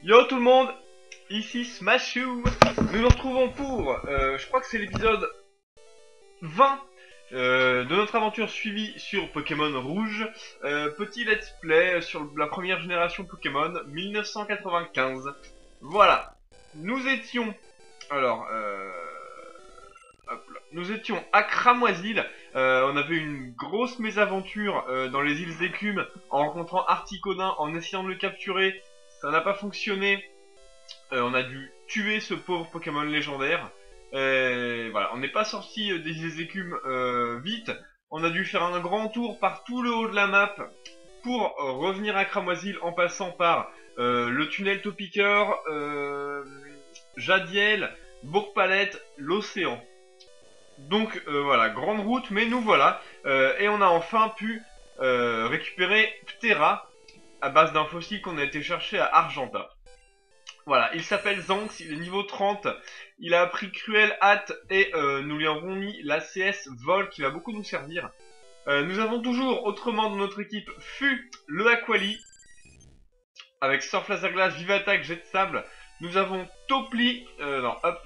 Yo tout le monde, ici Smashu. Nous nous retrouvons pour, je crois que c'est l'épisode 20 de notre aventure suivie sur Pokémon Rouge. Petit let's play sur la première génération Pokémon 1995. Voilà, nous étions, alors, hop là. Nous étions à Cramoisil. On avait une grosse mésaventure dans les îles d'écume en rencontrant Articodin, en essayant de le capturer. Ça n'a pas fonctionné. On a dû tuer ce pauvre Pokémon légendaire. Voilà, on n'est pas sorti des îles d'écume vite. On a dû faire un grand tour par tout le haut de la map pour revenir à Cramoisil en passant par le tunnel Topiqueur, Jadiel, Bourg-Palette, l'océan. Donc voilà, grande route, mais nous voilà. Et on a enfin pu récupérer Ptera à base d'un fossile qu'on a été chercher à Argenta. Voilà, il s'appelle Zanx, il est niveau 30, il a appris Cruel Hâte et nous lui avons mis l'ACS Vol qui va beaucoup nous servir. Nous avons toujours, autrement dans notre équipe, Fu, le Aquali, avec Surf Laser Glace, Vive Attaque, Jet de Sable. Nous avons Topli, non, hop,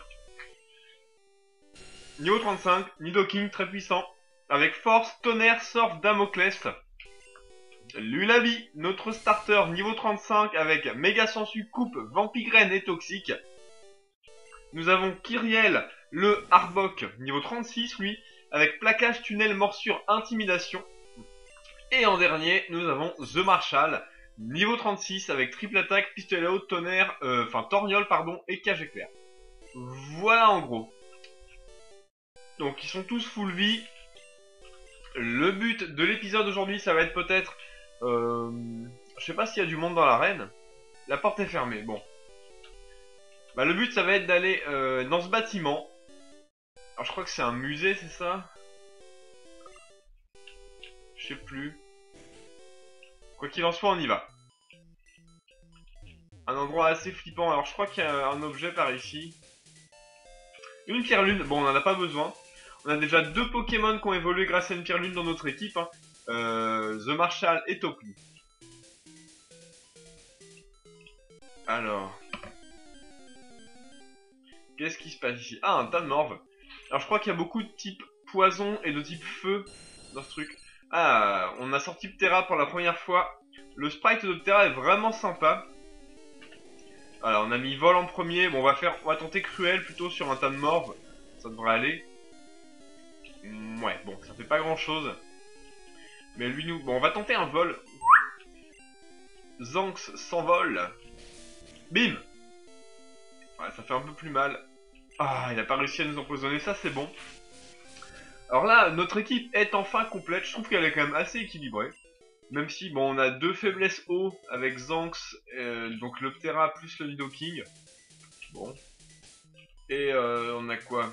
niveau 35, Nidoking, très puissant, avec Force, Tonnerre, Surf, Damoclès. Lulabi, notre starter niveau 35 avec Méga Sensu, Coupe, Vampigraine et Toxique. Nous avons Kyriel, le Arbok, niveau 36 lui, avec Plaquage, Tunnel, Morsure, Intimidation. Et en dernier, nous avons The Marshal, niveau 36 avec Triple Attaque, Pistolet haut, Tonnerre, Torgnole pardon, et Cage Éclair. Voilà en gros. Donc ils sont tous full vie. Le but de l'épisode d'aujourd'hui, ça va être peut-être... je sais pas s'il y a du monde dans l'arène. La porte est fermée, bon. Bah le but ça va être d'aller dans ce bâtiment. Alors je crois que c'est un musée, c'est ça? Je sais plus. Quoi qu'il en soit, on y va. Un endroit assez flippant. Alors je crois qu'il y a un objet par ici. Une pierre lune, bon on en a pas besoin. On a déjà deux Pokémon qui ont évolué grâce à une pierre lune dans notre équipe, hein. The Marshal et Topli. Alors, qu'est-ce qui se passe ici? Ah, un tas de morve. Alors je crois qu'il y a beaucoup de type poison et de type feu dans ce truc. Ah, on a sorti Ptera pour la première fois. Le sprite de Ptera est vraiment sympa. Alors on a mis vol en premier. Bon, on va tenter Cruel plutôt sur un tas de morve. Ça devrait aller. Ouais, bon, ça fait pas grand chose. Mais lui nous... Bon, on va tenter un vol. Zanx s'envole. Bim! Ouais, ça fait un peu plus mal. Ah, il a pas réussi à nous empoisonner, ça c'est bon. Alors là, notre équipe est enfin complète. Je trouve qu'elle est quand même assez équilibrée. Même si, bon, on a deux faiblesses haut avec Zanx, donc le Ptera plus le Nidoking. Bon. Et on a quoi?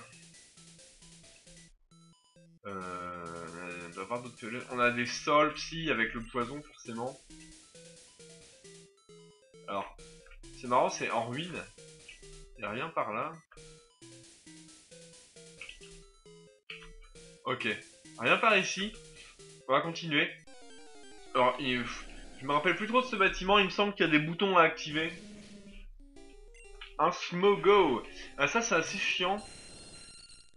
On doit avoir d'autres faiblesses. On a des sols psy avec le poison, forcément. Alors, c'est marrant, c'est en ruine. Y'a rien par là. Ok. Rien par ici. On va continuer. Alors, je me rappelle plus trop de ce bâtiment. Il me semble qu'il y a des boutons à activer. Un Smogo. Ah, ça, c'est assez chiant.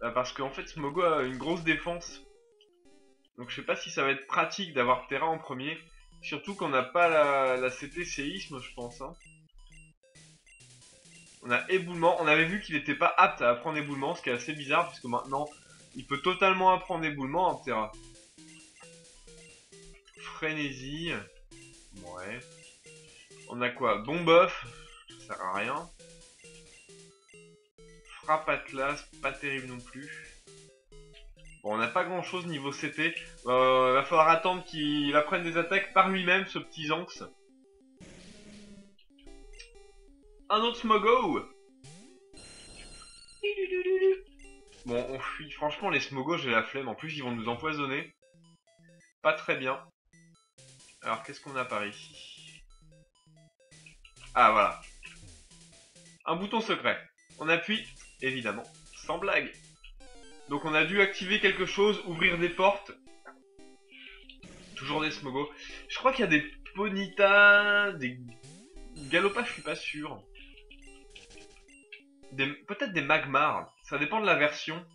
Parce qu'en fait, Smogo a une grosse défense. Donc, je sais pas si ça va être pratique d'avoir Ptera en premier. Surtout qu'on n'a pas la CT séisme, je pense. Hein. On a éboulement. On avait vu qu'il n'était pas apte à apprendre éboulement, ce qui est assez bizarre, puisque maintenant, il peut totalement apprendre éboulement, hein, Ptera. Frénésie. Ouais. On a quoi? Bomboff. Ça sert à rien. Frappe Atlas. Pas terrible non plus. Bon, on n'a pas grand chose niveau CT. Va falloir attendre qu'il apprenne des attaques par lui-même, ce petit Zanx. Un autre Smogo. Bon, on fuit. Franchement, les Smogos, j'ai la flemme. En plus, ils vont nous empoisonner. Pas très bien. Alors, qu'est-ce qu'on a par ici? Ah, voilà. Un bouton secret. On appuie, évidemment, sans blague. Donc, on a dû activer quelque chose, ouvrir des portes. Toujours des Smogos. Je crois qu'il y a des Ponyta, des Galopa, je suis pas sûr. Peut-être des Magmar. Ça dépend de la version.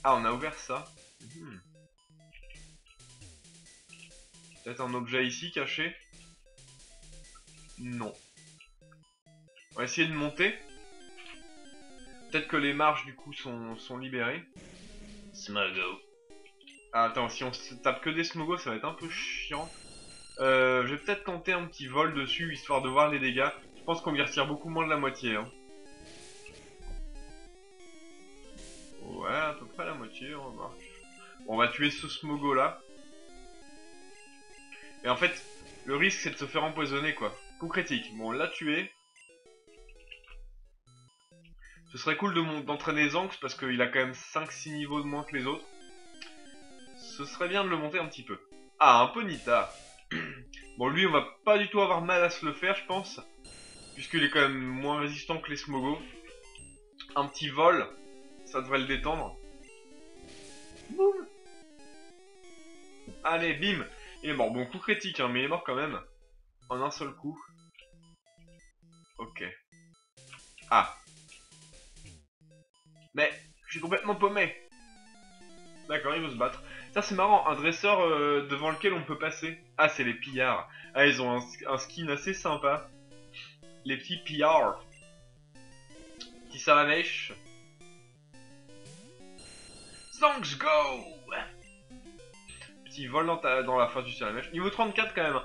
Ah, on a ouvert ça. Peut-être un objet ici caché. Non. On va essayer de monter. Peut-être que les marches du coup sont libérées. Smogo. Ah, attends, si on se tape que des Smogo, ça va être un peu chiant. Je vais peut-être tenter un petit vol dessus, histoire de voir les dégâts. Je pense qu'on y retire beaucoup moins de la moitié. Hein. Ouais, à peu près la moitié, on va voir. Bon, on va tuer ce Smogo là. Et en fait, le risque c'est de se faire empoisonner quoi. Coup critique. Bon, on l'a tué. Ce serait cool d'entraîner Zanx parce qu'il a quand même 5-6 niveaux de moins que les autres. Ce serait bien de le monter un petit peu. Ah, un Ponyta. Bon, lui, on va pas du tout avoir mal à se le faire, je pense. Puisqu'il est quand même moins résistant que les Smogo. Un petit vol, ça devrait le détendre. Boum. Allez, bim. Il est mort. Bon, coup critique, hein, mais il est mort quand même. En un seul coup. Ok. Ah. Mais, je suis complètement paumé. D'accord, il veut se battre. Ça, c'est marrant, un dresseur devant lequel on peut passer. Ah, c'est les pillards. Ah, ils ont un skin assez sympa. Les petits pillards. Petit Salamèche. Zanx, go! Petit vol dans la face du Salamèche. Niveau 34 quand même.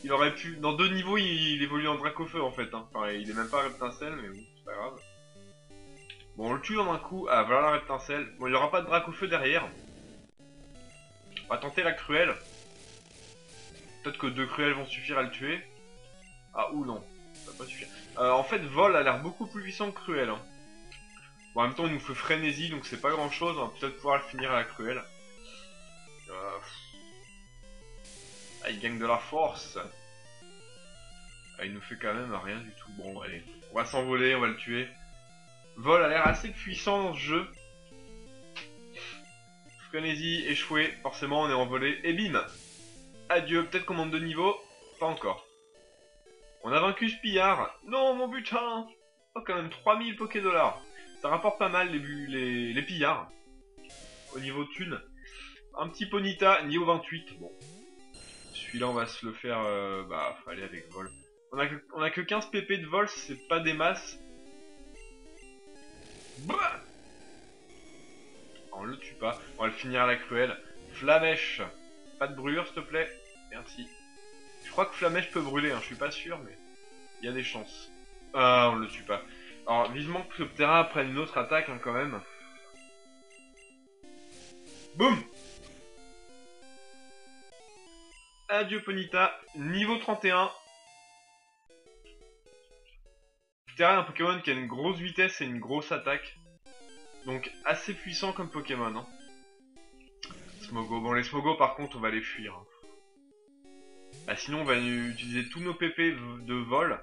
Il aurait pu... Dans 2 niveaux, il évolue en Dracofeu en fait. Hein. Enfin, il est même pas Reptincelle, mais bon, c'est pas grave. Bon, on le tue en un coup. Ah, voilà la Reptincelle. Bon, il n'y aura pas de Dracofeu derrière. On va tenter la Cruelle. Peut-être que 2 Cruelles vont suffire à le tuer. Ah, ou non. Ça va pas suffire. En fait, Vol a l'air beaucoup plus puissant que Cruelle. Hein. Bon, en même temps, il nous fait Frénésie, donc c'est pas grand-chose. On va peut-être pouvoir le finir à la Cruelle. Ah, il gagne de la force. Ah, il nous fait quand même rien du tout. Bon, allez. On va s'envoler, on va le tuer. Vol a l'air assez puissant dans ce jeu. Frénésie, échoué. Forcément, on est envolé. Et bim! Adieu. Peut-être qu'on monte de niveau. Pas encore. On a vaincu ce pillard. Non, mon butin! Oh, quand même 3000 Pokédollars. Ça rapporte pas mal les pillards. Au niveau thune. Un petit Ponyta, niveau 28. Bon. Celui-là, on va se le faire... bah, aller avec vol. On a que 15 pp de vol, c'est pas des masses. Bah, on le tue pas. On va le finir à la Cruelle. Flamèche. Pas de brûlure, s'il te plaît. Merci. Je crois que Flamèche peut brûler, hein. Je suis pas sûr, mais... il y a des chances. Ah, on le tue pas. Alors, vivement que Ptera prenne une autre attaque, hein, quand même. Boum! Adieu, Ponyta. Niveau 31. Ptera est un Pokémon qui a une grosse vitesse et une grosse attaque. Donc, assez puissant comme Pokémon, hein. Smogo. Bon, les Smogo, par contre, on va les fuir. Hein. Bah, sinon, on va utiliser tous nos PP de vol.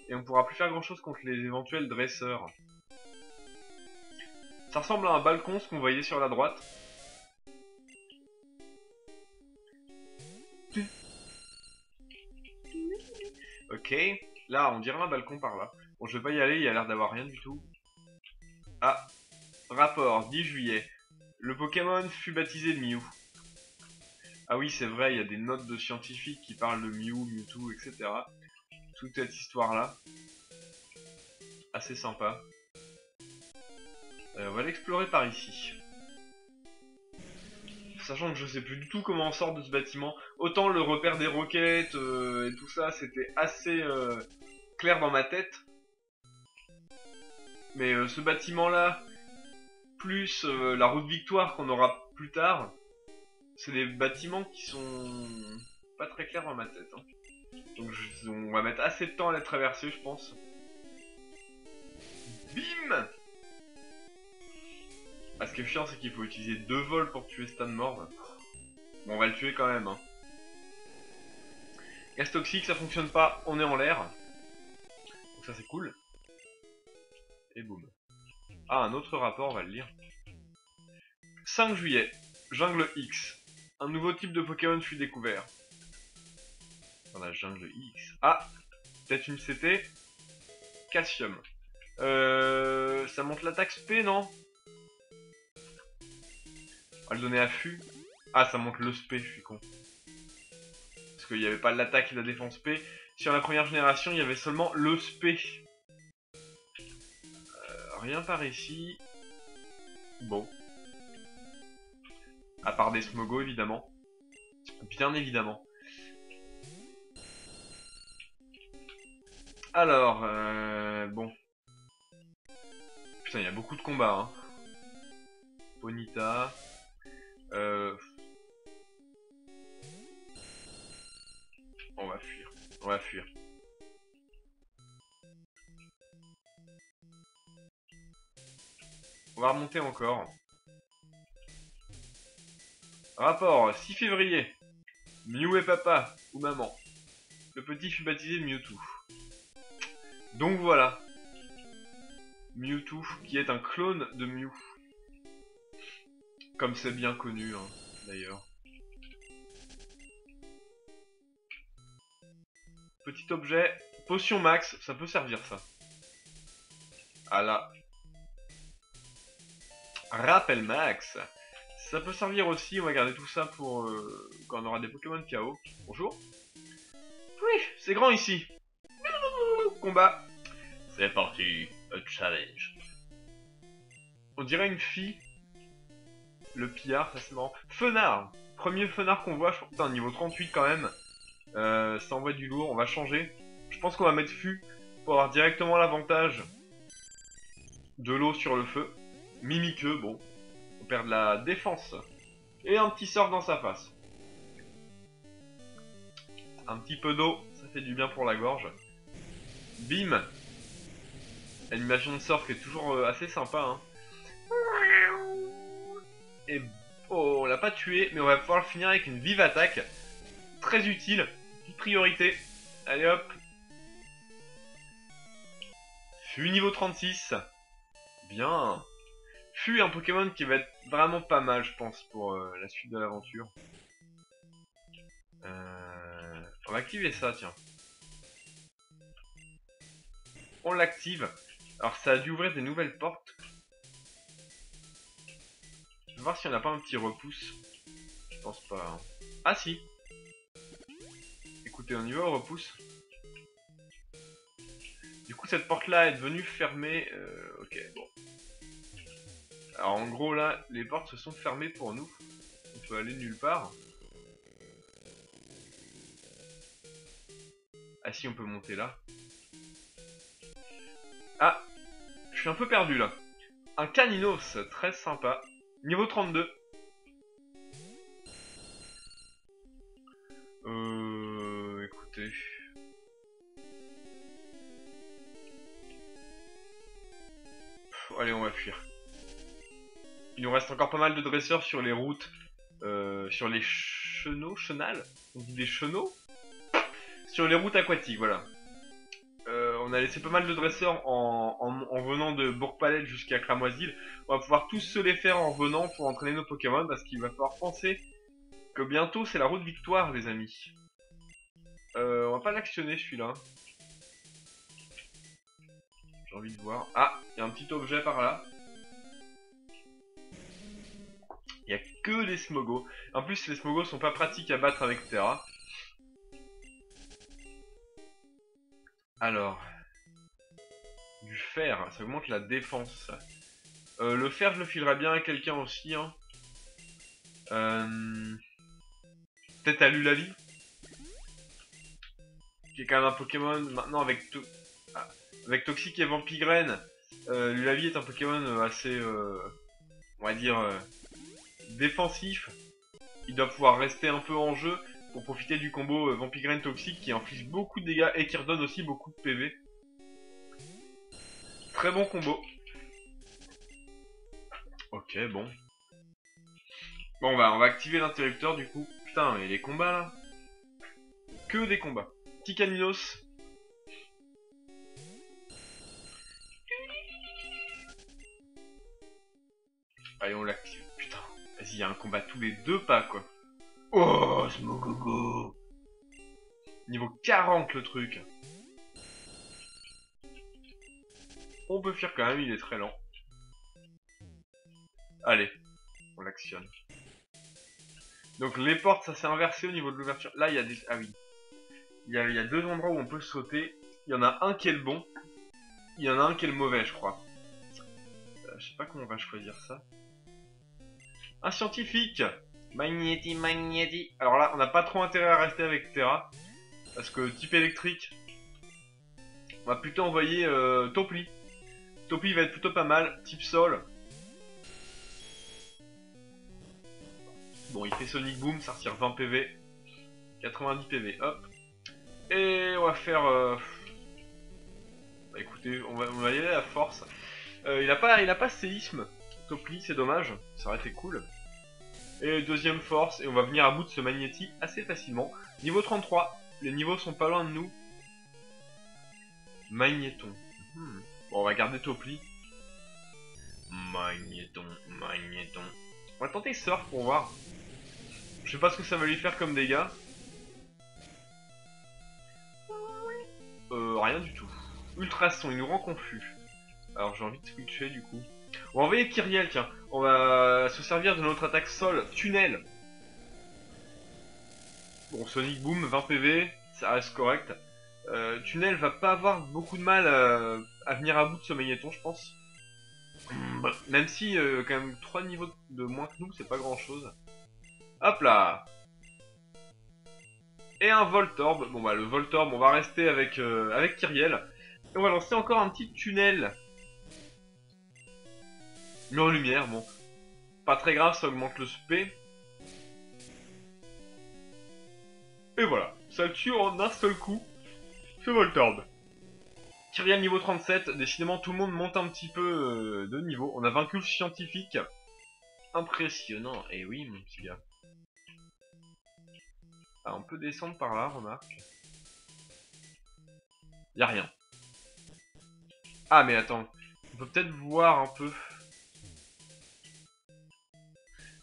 Et on pourra plus faire grand chose contre les éventuels dresseurs. Ça ressemble à un balcon, ce qu'on voyait sur la droite. Ok. Là, on dirait un balcon par là. Bon, je vais pas y aller, il y a l'air d'avoir rien du tout. Ah. Rapport, 10 juillet. Le Pokémon fut baptisé Mew. Ah oui, c'est vrai, il y a des notes de scientifiques qui parlent de Mew, Mewtwo, etc. Toute cette histoire-là. Assez sympa. On va l'explorer par ici. Sachant que je sais plus du tout comment on sort de ce bâtiment. Autant le repère des roquettes et tout ça, c'était assez clair dans ma tête. Mais ce bâtiment-là, plus la route Victoire qu'on aura plus tard, c'est des bâtiments qui sont pas très clairs dans ma tête. Hein. Donc on va mettre assez de temps à les traverser, je pense. Bim! Ah, ce qui est chiant, c'est qu'il faut utiliser 2 vols pour tuer Stanmore. Bon, on va le tuer quand même. Hein. Gaz toxique, ça fonctionne pas, on est en l'air. Donc ça, c'est cool. Et boum. Ah, un autre rapport, on va le lire. 5 juillet, Jungle X. Un nouveau type de Pokémon fut découvert. Dans la jungle X. Ah, peut-être une CT. Calcium. Ça monte l'attaque SP, non? On va le donner à Fu. Ah, ça monte le SP, je suis con. Parce qu'il n'y avait pas l'attaque et la défense SP. Sur la première génération, il y avait seulement le SP. Rien par ici. Bon. À part des smogos, évidemment. Bien évidemment. Alors, bon. Putain, il y a beaucoup de combats, hein. Bonita. On va fuir. On va fuir. On va remonter encore. Rapport, 6 février. Mew et papa, ou maman. Le petit fut baptisé Mewtwo. Donc voilà. Mewtwo, qui est un clone de Mew. Comme c'est bien connu, hein, d'ailleurs. Petit objet, potion max, ça peut servir ça. Ah là. Rappel max. Ça peut servir aussi, on va garder tout ça pour quand on aura des Pokémon KO. Bonjour. Oui, c'est grand ici. Combat. C'est parti, a challenge. On dirait une fille. Le pillard, ça c'est marrant. Fenard. Premier fenard qu'on voit, je crois que putain, niveau 38 quand même. Ça envoie du lourd, on va changer. Je pense qu'on va mettre Fu pour avoir directement l'avantage de l'eau sur le feu. Mimiqueux, bon. On perd de la défense. Et un petit sort dans sa face. Un petit peu d'eau, ça fait du bien pour la gorge. Bim. Animation de sort qui est toujours assez sympa, hein. Et oh, on l'a pas tué, mais on va pouvoir le finir avec une vive attaque. Très utile. Petite priorité. Allez hop. Fu niveau 36. Bien. Fu est un Pokémon qui va être vraiment pas mal, je pense, pour la suite de l'aventure. On va activer ça, tiens. On l'active. Alors ça a dû ouvrir des nouvelles portes. Je vais voir si on n'a pas un petit repousse. Je pense pas. Hein. Ah si. Écoutez, on y va au repousse. Du coup cette porte là est devenue fermée. Ok, bon. Alors en gros là, les portes se sont fermées pour nous. On peut aller nulle part. Ah si, on peut monter là. Ah, je suis un peu perdu là. Un Caninos, très sympa. Niveau 32. Écoutez. Allez, on va fuir. Il nous reste encore pas mal de dresseurs sur les routes. Sur les chenals. On dit des chenaux. Sur les routes aquatiques, voilà. On a laissé pas mal de dresseurs en venant de Bourg-Palette jusqu'à Cramoisil. On va pouvoir tous se les faire en venant pour entraîner nos Pokémon parce qu'il va falloir penser que bientôt c'est la route victoire, les amis. On va pas l'actionner celui-là. J'ai envie de voir. Ah, il y a un petit objet par là. Il y a que des smogos. En plus, les smogos sont pas pratiques à battre avec Terra. Alors, du fer, ça augmente la défense. Le fer, je le filerai bien à quelqu'un aussi. Hein. Peut-être à Lulavi. Qui est quand même un Pokémon maintenant avec, avec Toxic et Vampigraine. Lulavi est un Pokémon assez, on va dire, défensif. Il doit pouvoir rester un peu en jeu pour profiter du combo Vampigraine Toxic qui inflige beaucoup de dégâts et qui redonne aussi beaucoup de PV. Très bon combo. Ok, bon. Bon, on va activer l'interrupteur du coup. Putain, et les combats là. Que des combats. Petit Caninos. Allez, on l'active. Putain, vas-y, il y a un combat tous les deux pas quoi. Oh, Smogogo. Niveau 40 le truc. On peut fuir quand même, il est très lent. Allez, on l'actionne. Donc les portes, ça s'est inversé au niveau de l'ouverture. Là, il y a des... Ah oui. Il y a deux endroits où on peut sauter. Il y en a un qui est le bon. Il y en a un qui est le mauvais, je crois. Je sais pas comment on va choisir ça. Un scientifique. Magnéti. Alors là, on n'a pas trop intérêt à rester avec Terra. Parce que type électrique, on va plutôt envoyer Topli. Topli va être plutôt pas mal. Type sol. Bon, il fait Sonic Boom, ça retire 20 PV. 90 PV, hop. Et on va faire... Bah écoutez, on va y aller à la force. Il a pas séisme, Topli, c'est dommage. Ça aurait été cool. Et deuxième force, et on va venir à bout de ce Magnéti assez facilement. Niveau 33, les niveaux sont pas loin de nous. Magnéton. Bon, on va garder Topli. Magnéton. On va tenter Surf pour voir. Je sais pas ce que ça va lui faire comme dégâts. Rien du tout. Ultrason, il nous rend confus. Alors j'ai envie de switcher du coup. On va envoyer Kyriel, tiens. On va se servir de notre attaque sol, tunnel. Bon, Sonic Boom, 20 PV, ça reste correct. Tunnel va pas avoir beaucoup de mal à venir à bout de ce magnéton, je pense. Même si, quand même, 3 niveaux de moins que nous, c'est pas grand chose. Hop là! Et un Voltorb. Bon bah, le Voltorb, on va rester avec, avec Kyriel. Et on va lancer encore un petit tunnel. Mur en lumière, bon. Pas très grave, ça augmente le SP. Et voilà, ça le tue en un seul coup. Ce Voltorb. Kyriel niveau 37, décidément tout le monde monte un petit peu de niveau. On a vaincu le scientifique. Impressionnant, et oui mon petit gars. Ah, on peut descendre par là, remarque. Y'a rien. Ah mais attends, on peut peut-être voir un peu.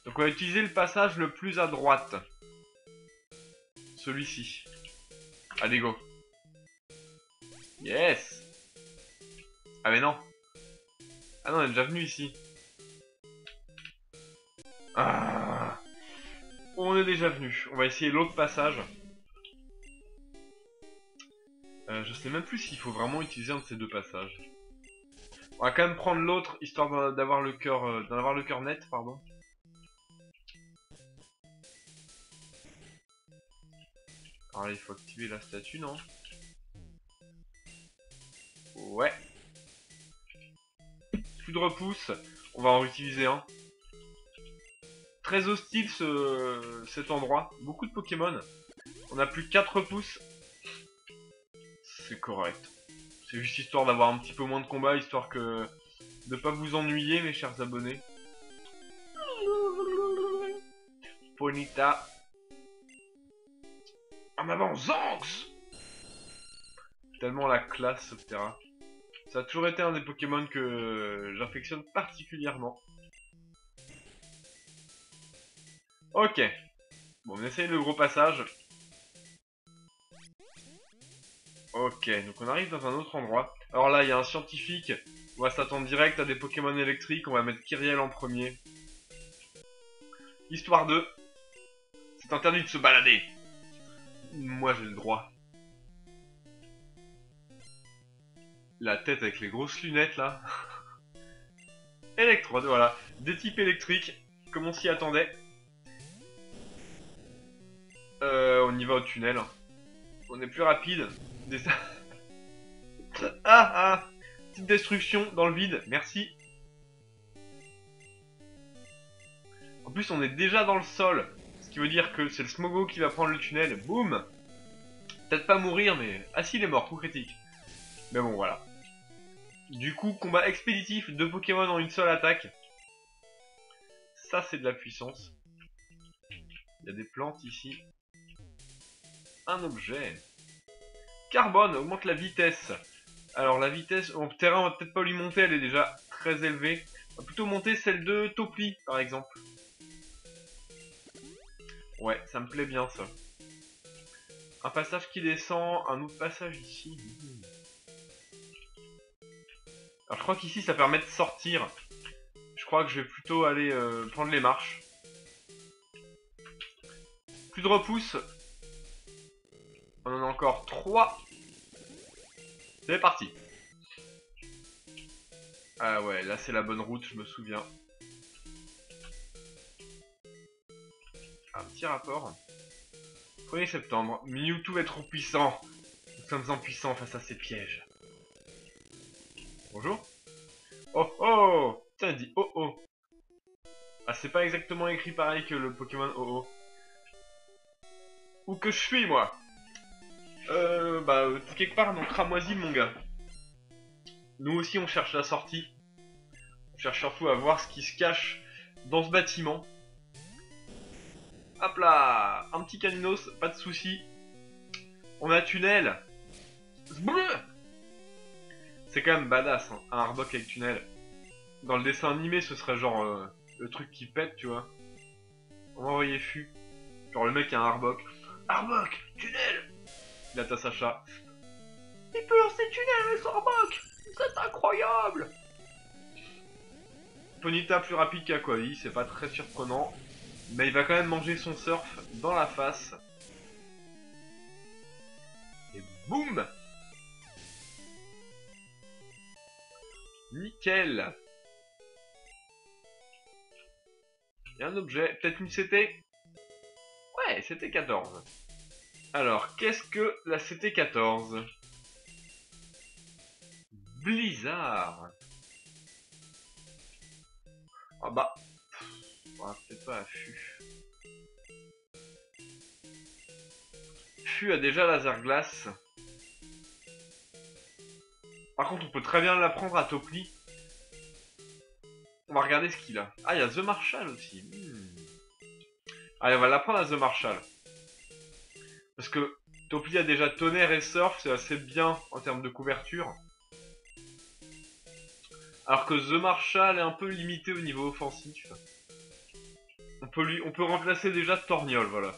Donc on va utiliser le passage le plus à droite. Celui-ci. Allez go. Yes. Ah mais non. Ah non, on est déjà venu ici. Ah. On est déjà venu. On va essayer l'autre passage. Je sais même plus s'il faut vraiment utiliser un de ces deux passages. On va quand même prendre l'autre, histoire d'avoir le cœur d'en avoir le cœur net, pardon. Alors là, il faut activer la statue, non? Ouais. Plus de repousse, on va en utiliser un. Très hostile cet endroit, beaucoup de Pokémon. On a plus que 4 pouces. C'est correct. C'est juste histoire d'avoir un petit peu moins de combat, histoire que de pas vous ennuyer, mes chers abonnés. Ponyta. En avant, Zanx! Tellement la classe, etc. Ça a toujours été un des Pokémon que j'affectionne particulièrement. Ok. Bon, on essaye le gros passage. Ok, donc on arrive dans un autre endroit. Alors là, il y a un scientifique. On va s'attendre direct à des Pokémon électriques. On va mettre Kyriel en premier. Histoire 2. C'est interdit de se balader. Moi, j'ai le droit. La tête avec les grosses lunettes, là. Electrode, voilà. Des types électriques, comme on s'y attendait. On y va au tunnel. On est plus rapide. Ah. Petite destruction dans le vide, merci. En plus, on est déjà dans le sol. Ce qui veut dire que c'est le Smogo qui va prendre le tunnel. Boum. Peut-être pas mourir, mais... Ah si, il est mort, coup critique. Mais bon, voilà. Du coup, combat expéditif, 2 Pokémon en une seule attaque. Ça, c'est de la puissance. Il y a des plantes ici. Un objet. Carbone augmente la vitesse. Alors la vitesse, en terrain on va peut-être pas lui monter, elle est déjà très élevée. On va plutôt monter celle de Topli par exemple. Ouais, ça me plaît bien ça. Un passage qui descend, un autre passage ici. Alors je crois qu'ici ça permet de sortir. Je crois que je vais plutôt aller prendre les marches. Plus de repousse. On en a encore 3. C'est parti. Ah ouais, là c'est la bonne route, je me souviens. Un petit rapport. 1er septembre. Mewtwo est trop puissant. Nous sommes impuissants face à ces pièges. Bonjour. Oh oh. Tiens, il dit oh oh. Ah, c'est pas exactement écrit pareil que le Pokémon oh oh. Où que je suis, moi? T'es quelque part dans Cramoisi, mon gars. Nous aussi, on cherche la sortie. On cherche surtout à voir ce qui se cache dans ce bâtiment. Hop là. Un petit caninos, pas de soucis. On a tunnel. C'est quand même badass, hein, un Arbok avec tunnel. Dans le dessin animé, ce serait genre le truc qui pète, tu vois. On va envoyer Fu. Genre le mec a un Arbok. Arbok, tunnel. Il a ta Sacha. Il peut lancer tunnel avec son Arbok. C'est incroyable. Ponyta plus rapide qu'Aquavi, c'est pas très surprenant. Mais il va quand même manger son surf dans la face. Et boum. Nickel. Il y a un objet, peut-être une CT? Ouais, CT14. Alors, qu'est-ce que la CT14? Blizzard. Ah bah, peut-être pas à Fu. Fu a déjà laser glace. Par contre, on peut très bien l'apprendre à Topli. On va regarder ce qu'il a. Ah, il y a The Marshall aussi. Allez, on va l'apprendre à The Marshall. Parce que Topli a déjà tonnerre et surf, c'est assez bien en termes de couverture. Alors que The Marshall est un peu limité au niveau offensif. On peut remplacer déjà Torgnol, voilà.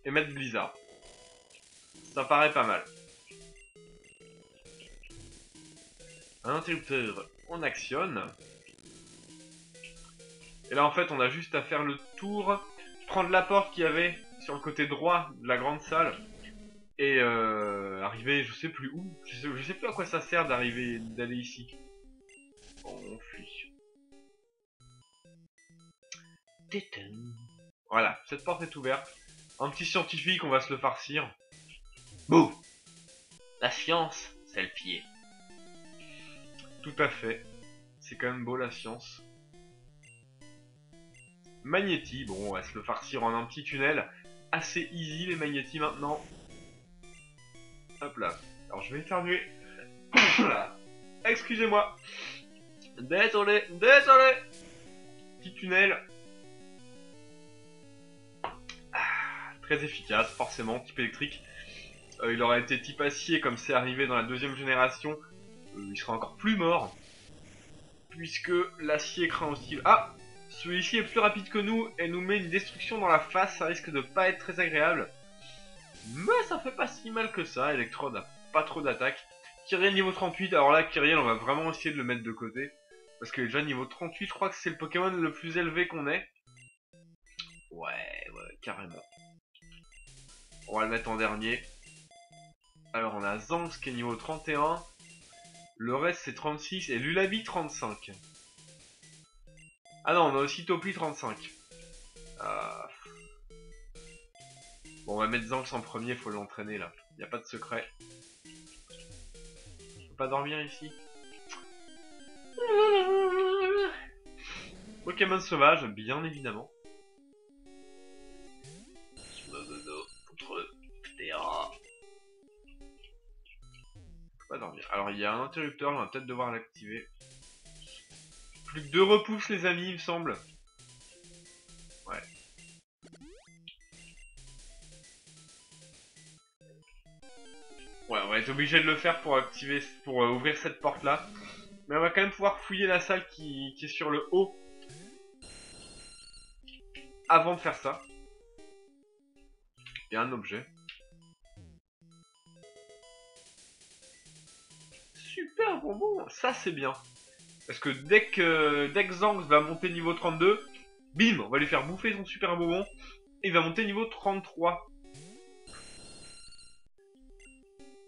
Et mettre Blizzard. Ça paraît pas mal. Un interrupteur, on actionne. Et là en fait on a juste à faire le tour, prendre la porte qu'il y avait sur le côté droit de la grande salle. Et arriver je sais plus où. Je sais plus à quoi ça sert d'aller ici. Bon, on fuit. Voilà, cette porte est ouverte. Un petit scientifique, on va se le farcir. Bouh! La science, c'est le pied. Tout à fait. C'est quand même beau la science. Magnéti, bon, on va se le farcir en un petit tunnel. Assez easy les Magnéti maintenant. Hop là. Alors je vais éternuer. Excusez-moi. Désolé. Petit tunnel. Très efficace, forcément, type électrique. Il aurait été type acier comme c'est arrivé dans la deuxième génération. Il serait encore plus mort. Puisque l'acier craint aussi... Ah! Celui-ci est plus rapide que nous et nous met une destruction dans la face, ça risque de pas être très agréable. Mais ça fait pas si mal que ça, Electrode n'a pas trop d'attaque. Kyriel niveau 38, alors là Kyriel on va vraiment essayer de le mettre de côté. Parce que déjà niveau 38, je crois que c'est le Pokémon le plus élevé qu'on ait. Ouais, carrément. On va le mettre en dernier. Alors on a Zanx qui est niveau 31. Le reste c'est 36 et Lulabi 35. Ah non, on a aussi Topli 35. Bon, on va mettre Zanx en premier, faut l'entraîner là. Y a pas de secret. Je peux pas dormir ici. Pokémon sauvage, bien évidemment. Contre Ptera. Je peux pas dormir. Alors il y a un interrupteur, on va peut-être devoir l'activer. Plus que 2 repousses les amis, il me semble. Ouais. Ouais, on va être obligé de le faire pour activer, pour ouvrir cette porte là. Mais on va quand même pouvoir fouiller la salle qui est sur le haut. Avant de faire ça. Il y a un objet. super bonbon. Ça c'est bien. Parce que dès que Zanx va monter niveau 32, bim, on va lui faire bouffer son super bonbon. Et il va monter niveau 33.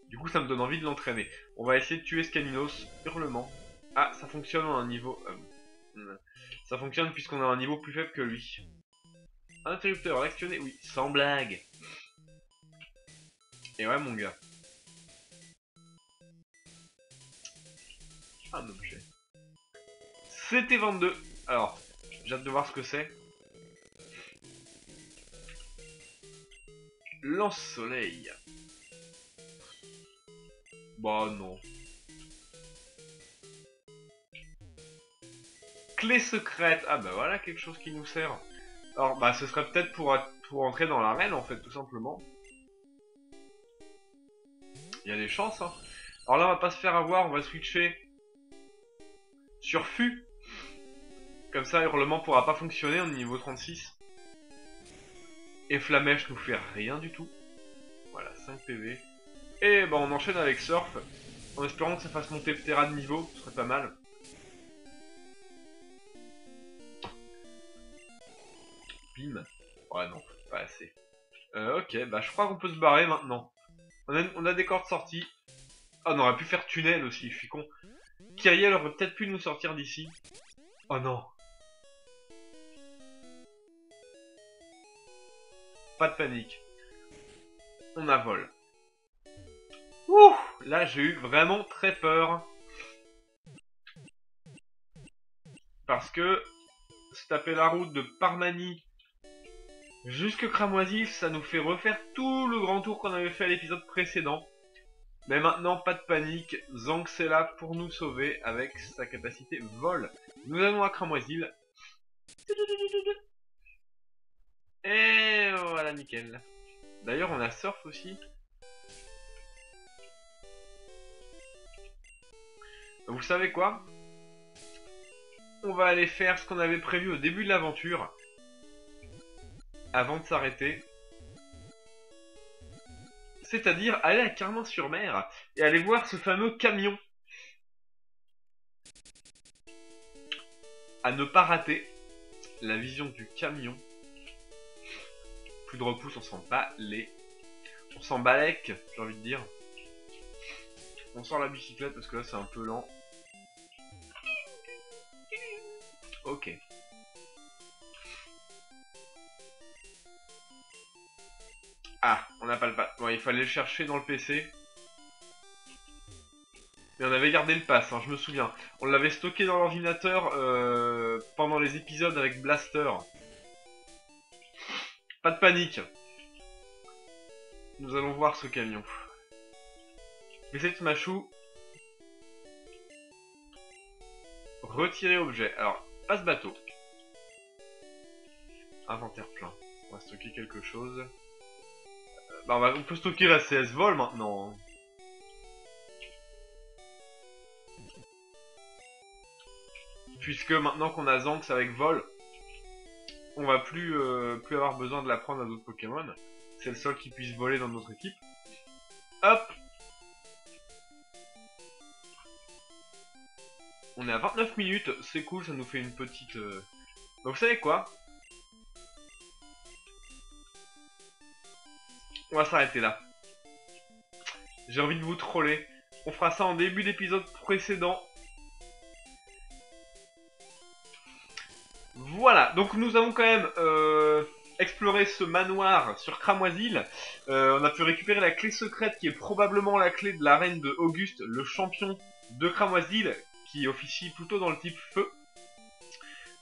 Du coup ça me donne envie de l'entraîner. On va essayer de tuer Scaninos. Hurlement. Ah, ça fonctionne à un niveau... ça fonctionne puisqu'on a un niveau plus faible que lui. Interrupteur actionné, oui, sans blague. Et ouais mon gars. Un objet. C'était 22. Alors, j'ai hâte de voir ce que c'est. Lance-soleil. Bah non. Clé secrète. Ah bah voilà quelque chose qui nous sert. Alors bah ce serait peut-être pour entrer dans l'arène en fait tout simplement. Il y a des chances hein. Alors là on va pas se faire avoir, on va switcher sur Fu. Comme ça hurlement pourra pas fonctionner, on est niveau 36. Et Flamèche nous fait rien du tout. Voilà 5 PV. Et bah on enchaîne avec Surf. En espérant que ça fasse monter Ptera de niveau, ce serait pas mal. Bim. Ouais non, pas assez. Ok, bah je crois qu'on peut se barrer maintenant. On a des cordes sorties. Oh, on aurait pu faire tunnel aussi, je suis con. Kyriel aurait peut-être pu nous sortir d'ici. Oh non. Pas de panique. On a vol. Ouh, là j'ai eu vraiment très peur. Parce que se taper la route de Parmanie jusque Cramoisil, ça nous fait refaire tout le grand tour qu'on avait fait à l'épisode précédent. Mais maintenant, pas de panique, Zanx est là pour nous sauver avec sa capacité vol. Nous allons à Cramoisil. Et voilà, nickel. D'ailleurs, on a Surf aussi. Vous savez quoi? On va aller faire ce qu'on avait prévu au début de l'aventure. Avant de s'arrêter. C'est-à-dire aller à Carmin-sur-Mer et aller voir ce fameux camion. À ne pas rater la vision du camion. Plus de repousse, on s'en bat les... On s'en balèque, j'ai envie de dire. On sort la bicyclette parce que là c'est un peu lent. Ok. Ah, on n'a pas le pass. Bon, il fallait le chercher dans le PC. Mais on avait gardé le pass, hein, je me souviens. On l'avait stocké dans l'ordinateur pendant les épisodes avec Blaster. Pas de panique. Nous allons voir ce camion. Mais c'est Smashou. Retirer objet. Alors, passe bateau. Inventaire plein. On va stocker quelque chose. Bah on peut stocker la CS vol maintenant. Puisque maintenant qu'on a Zanx avec vol, on va plus avoir besoin de la prendre à d'autres Pokémon. C'est le seul qui puisse voler dans notre équipe. Hop. On est à 29 minutes, c'est cool, ça nous fait une petite... Donc vous savez quoi? On va s'arrêter là. J'ai envie de vous troller. On fera ça en début d'épisode précédent. Voilà, donc nous avons quand même exploré ce manoir sur Cramoisil. On a pu récupérer la clé secrète qui est probablement la clé de l'arène de Auguste, le champion de Cramoisil, qui officie plutôt dans le type feu.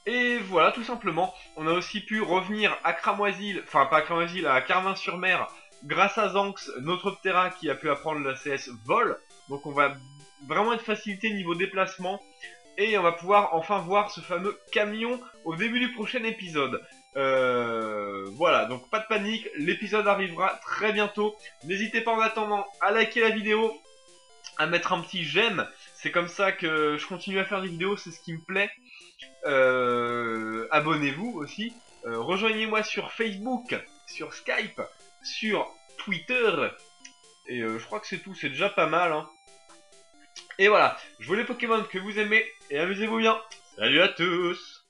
Et voilà, tout simplement. On a aussi pu revenir à Cramoisil, enfin pas à Cramoisil, à Carmin-sur-Mer, grâce à Zanx, notre Ptera qui a pu apprendre la CS vol. Donc on va vraiment être facilité niveau déplacement. Et on va pouvoir enfin voir ce fameux camion au début du prochain épisode. Voilà, donc pas de panique, l'épisode arrivera très bientôt. N'hésitez pas en attendant à liker la vidéo, à mettre un petit j'aime. C'est comme ça que je continue à faire des vidéos, c'est ce qui me plaît. Abonnez-vous aussi. Rejoignez-moi sur Facebook, sur Skype, sur Twitter. Et je crois que c'est tout, c'est déjà pas mal. Hein. Et voilà, jouez les Pokémon que vous aimez et amusez-vous bien. Salut à tous.